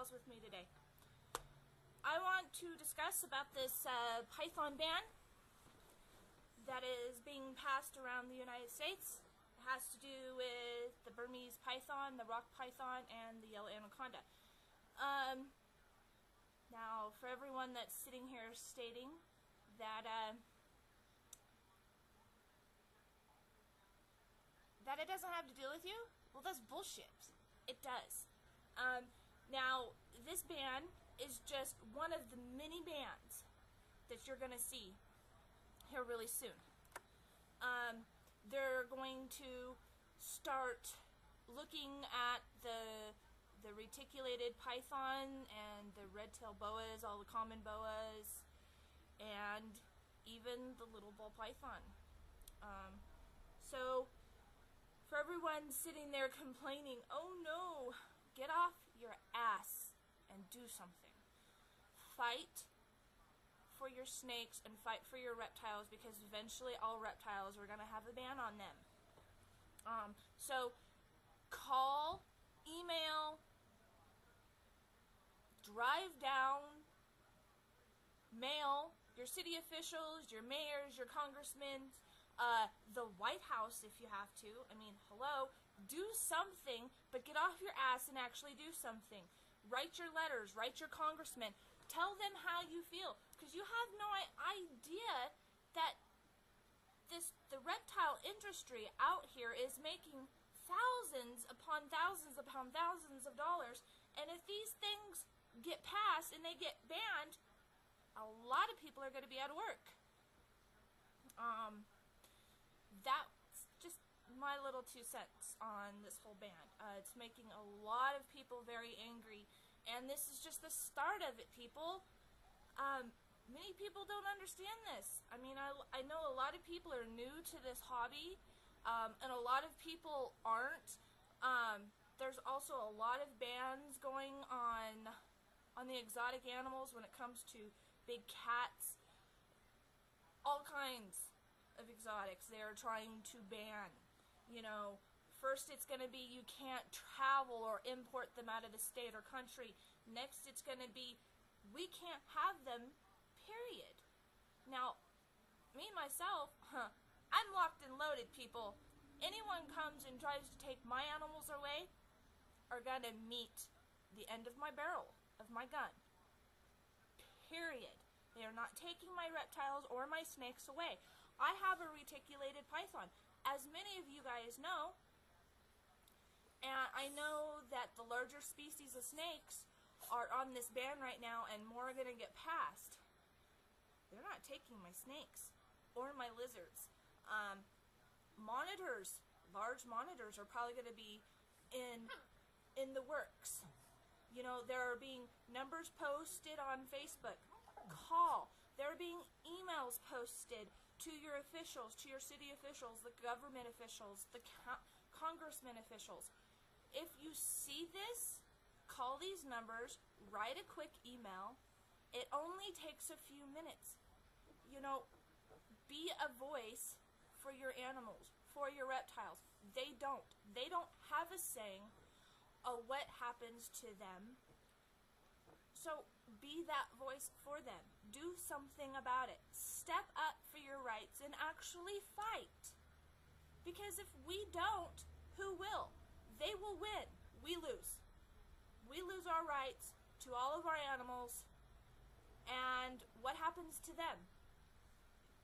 reptiles with me today. I want to discuss about this python ban that is being passed around the United States. It has to do with the Burmese python, the rock python, and the yellow anaconda. Now, for everyone that's sitting here stating that it doesn't have to deal with you, well, that's bullshit. It does. Now, this ban is just one of the many bans that you're going to see here really soon. They're going to start looking at the reticulated python and the red-tailed boas, all the common boas, and even the little ball python. So, for everyone sitting there complaining, oh no, get off your ass and do something. Fight for your snakes and fight for your reptiles, because eventually all reptiles are going to have a ban on them. So call, email, drive down, mail your city officials, your mayors, your congressmen, the White House if you have to. I mean, hello, do something, but get off your ass and actually do something. Write your letters, write your congressmen, tell them how you feel, because you have no idea that the reptile industry out here is making thousands upon thousands upon thousands of dollars, and if these things get passed and they get banned, a lot of people are going to be out of work. That's just my little 2 cents on this whole ban. It's making a lot of people very angry, and this is just the start of it, people. Many people don't understand this. I mean, I know a lot of people are new to this hobby, and a lot of people aren't. There's also a lot of bans going on the exotic animals when it comes to big cats, all kinds of exotics they are trying to ban. You know, first it's going to be you can't travel or import them out of the state or country. Next it's going to be we can't have them, period. Now, me, myself, I'm locked and loaded, people. Anyone comes and tries to take my animals away are going to meet the end of my barrel of my gun. Period. They are not taking my reptiles or my snakes away. I have a reticulated python, as many of you guys know, and I know that the larger species of snakes are on this ban right now, and more are going to get passed. They're not taking my snakes or my lizards. Monitors, large monitors, are probably going to be in the works. You know, there are being numbers posted on Facebook. Call. There are being emails posted to your officials, to your city officials, the government officials, the congressmen officials. If you see this, call these numbers, write a quick email. It only takes a few minutes. You know, be a voice for your animals, for your reptiles. They don't. They don't have a saying of what happens to them. So be that voice for them. Do something about it. Step up for your rights and actually fight. Because if we don't, who will? They will win. We lose. We lose our rights to all of our animals. And what happens to them?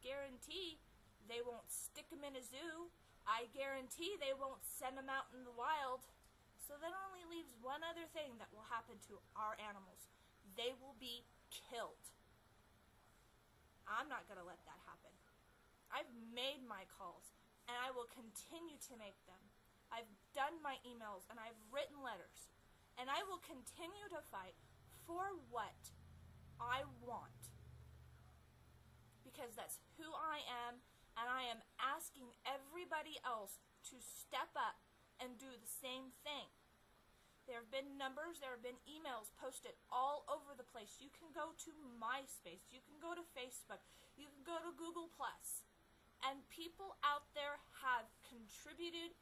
Guarantee they won't stick them in a zoo. I guarantee they won't send them out in the wild. So that only leaves one other thing that will happen to our animals. They will be killed. I'm not going to let that happen. I've made my calls, and I will continue to make them. I've done my emails, and I've written letters, and I will continue to fight for what I want. Because that's who I am, and I am asking everybody else to step up and do the same thing. There have been numbers, there have been emails posted all over the place. You can go to MySpace, you can go to Facebook, you can go to Google+, and people out there have contributed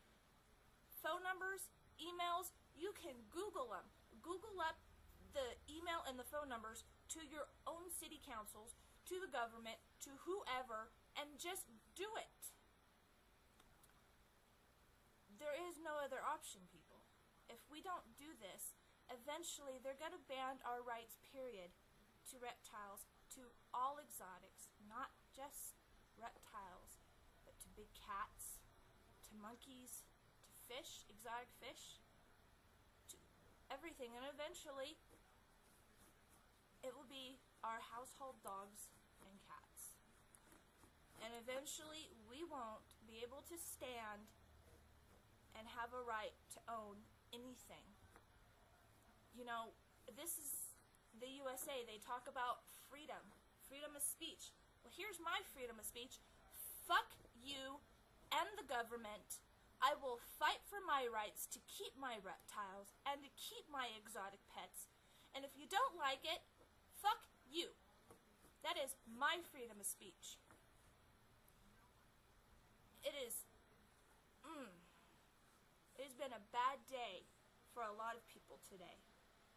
phone numbers, emails. You can Google them. Google up and the phone numbers to your own city councils, to the government, to whoever, and just do it. There is no other option, people. If we don't do this, eventually they're going to ban our rights, period, to reptiles, to all exotics, not just reptiles, but to big cats, to monkeys, to fish, exotic fish, to everything. And eventually, it will be our household dogs and cats. And eventually, we won't be able to stand and have a right to own anything. You know, this is the USA. They talk about freedom of speech. Well, here's my freedom of speech. Fuck you and the government. I will fight for my rights to keep my reptiles and to keep my exotic pets. And if you don't like it, fuck you. That is my freedom of speech. It has been a bad day for a lot of people today.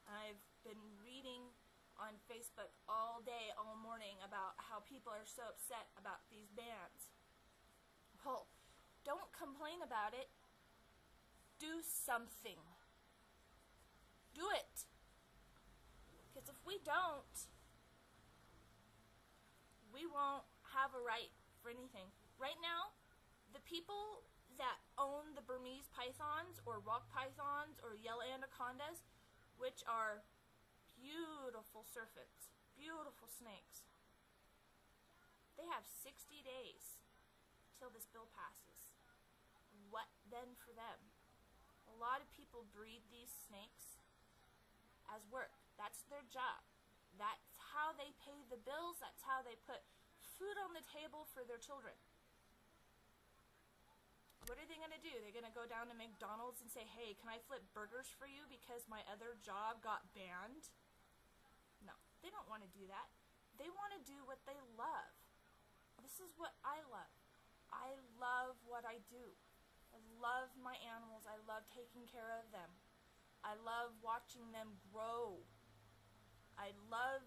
I've been reading on Facebook all day, all morning about how people are so upset about these bans. Well, don't complain about it. Do something. Do it. Because if we don't, we won't have a right for anything. Right now, the people that own the Burmese pythons or rock pythons or yellow anacondas, which are beautiful serpents, beautiful snakes, they have 60 days till this bill passes. What then for them? A lot of people breed these snakes as work. That's their job. That's how they pay the bills. That's how they put food on the table for their children. What are they going to do? They're going to go down to McDonald's and say, hey, can I flip burgers for you because my other job got banned? No, they don't want to do that. They want to do what they love. This is what I love. I love what I do. I love my animals. I love taking care of them. I love watching them grow. I love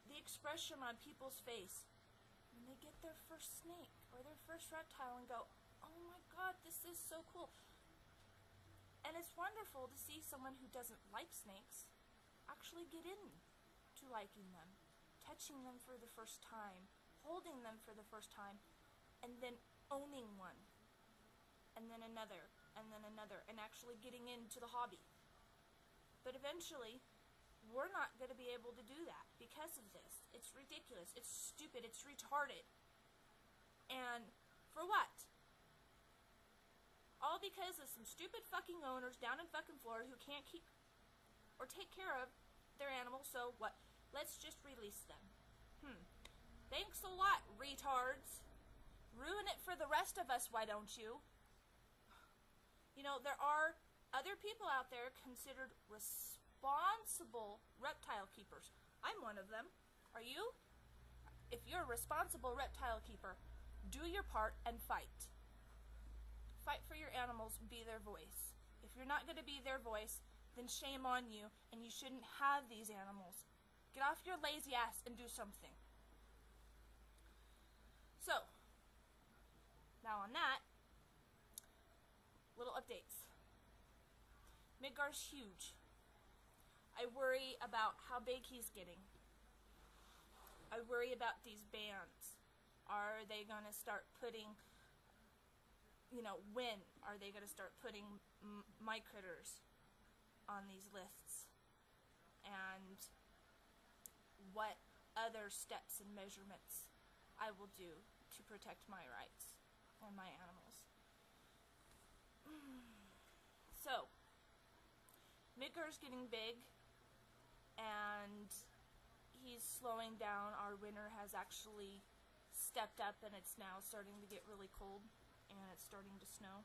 the expression on people's face when they get their first snake or their first reptile and go, oh my God, this is so cool. And it's wonderful to see someone who doesn't like snakes actually get into liking them, touching them for the first time, holding them for the first time, and then owning one, and then another, and actually getting into the hobby. But eventually, we're not going to be able to do that because of this. It's ridiculous. It's stupid. It's retarded. And for what? All because of some stupid fucking owners down in fucking Florida who can't keep or take care of their animals, so what? Let's just release them. Thanks a lot, retards. Ruin it for the rest of us, why don't you? You know, there are other people out there considered responsible reptile keepers. I'm one of them. Are you? If you're a responsible reptile keeper, do your part and fight. Fight for your animals, be their voice. If you're not going to be their voice, then shame on you, and you shouldn't have these animals. Get off your lazy ass and do something. So, now on that, little updates. Midgar's huge. I worry about how big he's getting. I worry about these bans. Are they going to start putting, when are they going to start putting my critters on these lists? And what other steps and measurements I will do to protect my rights and my animals. So, Midgar's getting big, and he's slowing down. Our winter has actually stepped up, and it's now starting to get really cold, and it's starting to snow.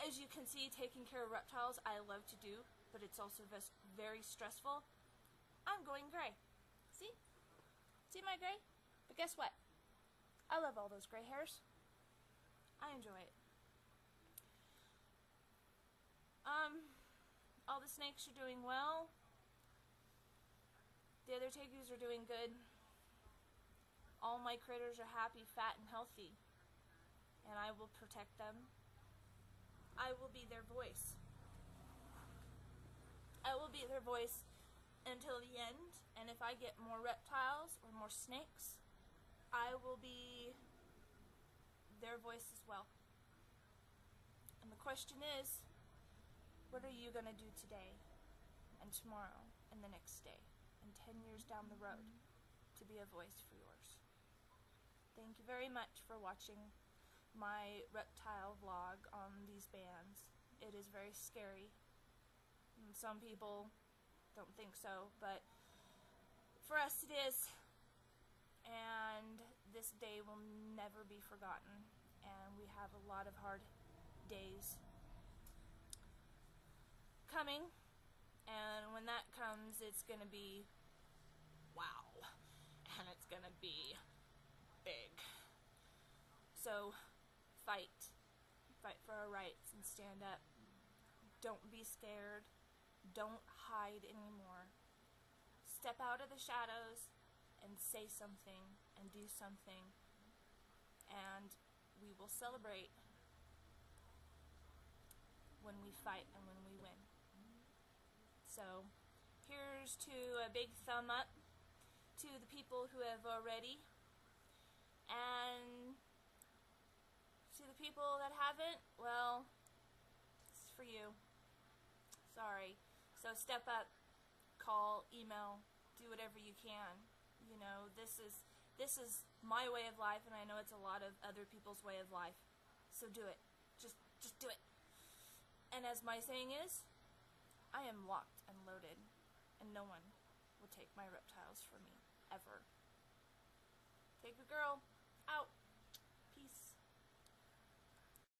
As you can see, taking care of reptiles I love to do, but it's also very stressful. I'm going gray. See? See my gray? But guess what? I love all those gray hairs. I enjoy it. All the snakes are doing well. other tegus are doing good. All my critters are happy, fat, and healthy. And I will protect them. I will be their voice. I will be their voice until the end. And if I get more reptiles or more snakes, I will be their voice as well. And the question is, what are you going to do today and tomorrow and the next day and 10 years down the road to be a voice for yours? Thank you very much for watching my reptile vlog on these bans. It is very scary. And some people don't think so, but for us it is. And this day will never be forgotten. And we have a lot of hard days coming. And when that comes, it's going to be wow. And it's going to be big. So fight. Fight for our rights and stand up. Don't be scared. Don't hide anymore. Step out of the shadows and say something and do something. And we will celebrate when we fight and when we win. So here's to a big thumb up to the people who have already, and to the people that haven't, well, it's for you. Sorry. So step up, call, email, do whatever you can. You know, this is my way of life, and I know it's a lot of other people's way of life. So do it. Just do it. And as my saying is, I am locked and loaded, and no one will take my reptiles from me, ever. Take a girl, out.